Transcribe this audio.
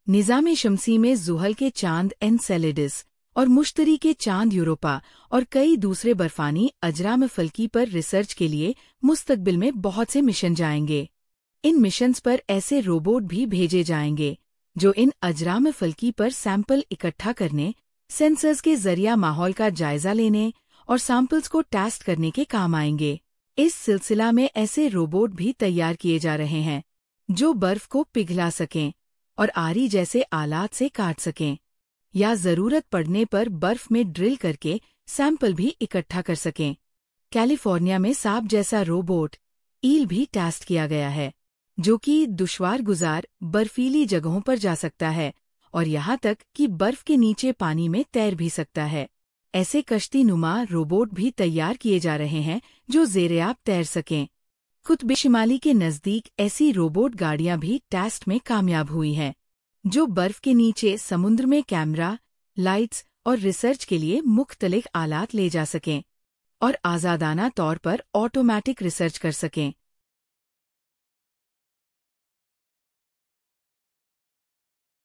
निज़ाम शमसी में ज़ुहल के चांद एनसेलेडस और मुश्तरी के चांद यूरोपा और कई दूसरे बर्फानी अजराम फल्की पर रिसर्च के लिए मुस्तकबिल में बहुत से मिशन जाएंगे। इन मिशंस पर ऐसे रोबोट भी भेजे जाएंगे जो इन अजराम फल्की पर सैंपल इकट्ठा करने, सेंसर्स के जरिया माहौल का जायजा लेने और सैंपल्स को टेस्ट करने के काम आएंगे। इस सिलसिला में ऐसे रोबोट भी तैयार किए जा रहे हैं जो बर्फ को पिघला सकें और आरी जैसे आलात से काट सकें, या ज़रूरत पड़ने पर बर्फ में ड्रिल करके सैंपल भी इकट्ठा कर सकें। कैलिफोर्निया में सांप जैसा रोबोट ईल भी टेस्ट किया गया है, जो कि दुश्वार गुजार बर्फीली जगहों पर जा सकता है और यहाँ तक कि बर्फ के नीचे पानी में तैर भी सकता है। ऐसे कश्ती नुमा रोबोट भी तैयार किए जा रहे हैं जो ज़ेरे-आब तैर सकें। कुतुब शिमाली के नज़दीक ऐसी रोबोट गाड़ियां भी टेस्ट में कामयाब हुई हैं, जो बर्फ के नीचे समुद्र में कैमरा, लाइट्स और रिसर्च के लिए मुख्तलिफ आलात ले जा सकें और आज़ादाना तौर पर ऑटोमेटिक रिसर्च कर सकें।